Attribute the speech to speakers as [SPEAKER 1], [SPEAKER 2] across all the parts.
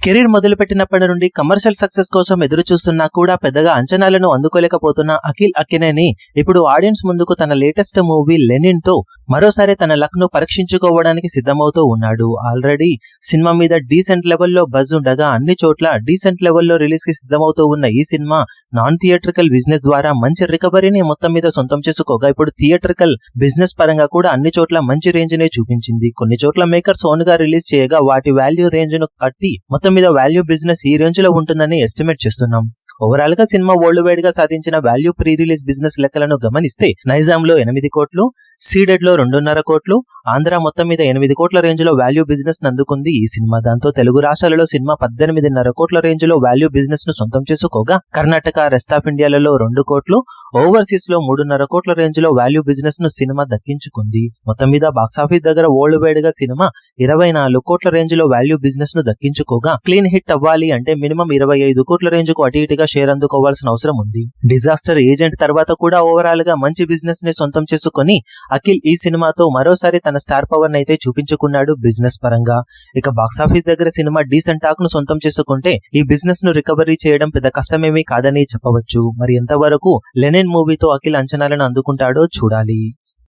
[SPEAKER 1] Career మొదలుపెట్టినప్పటి నుండి commercial success కోసం ఎదురు చూస్తున్నా కూడా పెద్దగా అంచనాలను అందుకోలేకపోతున్న అఖిల్ అక్కినేని ఇప్పుడు ఆడియన్స్ ముందుకు తన లేటెస్ట్ మూవీ లెనిన్ తో మరోసారి తన లక్ ను పరీక్షించుకోవడానికి సిద్ధమవుతూ ఉన్నాడు. ఆల్రెడీ సినిమా మీద డీసెంట్ లెవెల్లో బజ్ ఉండగా అన్ని చోట్ల డీసెంట్ లెవెల్లో రిలీజ్ కి సిద్ధమవుతూ ఉన్న ఈ సినిమా నాన్ థియేట్రికల్ బిజినెస్ ద్వారా మంచి రికవరీని మొత్తం మీద సొంతం చేసుకోగా ఇప్పుడు థియేట్రికల్ బిజినెస్ పరంగా కూడా అన్ని చోట్ల మంచి రేంజ్ నే చూపించింది. కొన్ని చోట్ల మేకర్స్ ఓన్ గా రిలీజ్ చేయగా వాటి వాల్యూ రేంజ్ ను కట్టి మొత్తం మీద వాల్యూ బిజినెస్ ఈ రేంజ్ లో ఉంటుందని ఎస్టిమేట్ చేస్తున్నాం. ఓవరాల్ గా సినిమా వరల్డ్ వైడ్ గా సాధించిన వాల్యూ ప్రీ రిలీజ్ బిజినెస్ లెక్కలను గమనిస్తే నైజాంలో 8 కోట్లు, సీడెడ్ లో 2.5 కోట్లు, ఆంధ్ర మొత్తం మీద 8 కోట్ల రేంజ్ లో వాల్యూ బిజినెస్ నందుకుంది ఈ సినిమా. దాంతో తెలుగు రాష్ట్రాలలో సినిమా 18.5 కోట్ల రేంజ్ లో వాల్యూ బిజినెస్ ను సొంతం చేసుకోగా కర్ణాటక, రెస్ట్ ఆఫ్ ఇండియాలలో 2 కోట్లు, ఓవర్సీస్ లో 3.5 కోట్ల రేంజ్ లో వాల్యూ బిజినెస్ ను సినిమా దక్కించుకుంది. మొత్తం మీద బాక్సాఫీస్ దగ్గర వరల్డ్ వైడ్ గా సినిమా 24 కోట్ల రేంజ్ లో వాల్యూ బిజినెస్ ను దక్కించుకోగా క్లీన్ హిట్ అవ్వాలి అంటే మినిమం 25 కోట్ల రేంజ్ కు అటు ఇటుగా షేర్ అందుకోవాల్సిన అవసరం ఉంది. డిజాస్టర్ ఏజెంట్ తర్వాత కూడా ఓవరాల్ గా మంచి బిజినెస్ ని సొంతం చేసుకుని అఖిల్ ఈ సినిమాతో మరోసారి తన స్టార్ పవర్ నైతే చూపించుకున్నాడు బిజినెస్ పరంగా. ఇక బాక్సాఫీస్ దగ్గర సినిమా డీసెంట్ టాక్ ను సొంతం చేసుకుంటే ఈ బిజినెస్ ను రికవరీ చేయడం పెద్ద కష్టమేమీ కాదని చెప్పవచ్చు. మరి ఎంతవరకు లెనిన్ మూవీతో అఖిల్ అంచనాలను అందుకుంటాడో చూడాలి.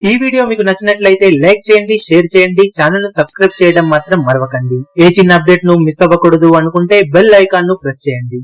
[SPEAKER 2] ఈ వీడియో మీకు నచ్చినట్లయితే లైక్ చేయండి, షేర్ చేయండి, ఛానల్ ను సబ్స్క్రైబ్ చేయడం మాత్రం మరవకండి. ఏ చిన్న అప్డేట్ ను మిస్ అవ్వకూడదు అనుకుంటే బెల్ ఐకాన్ ను ప్రెస్ చేయండి.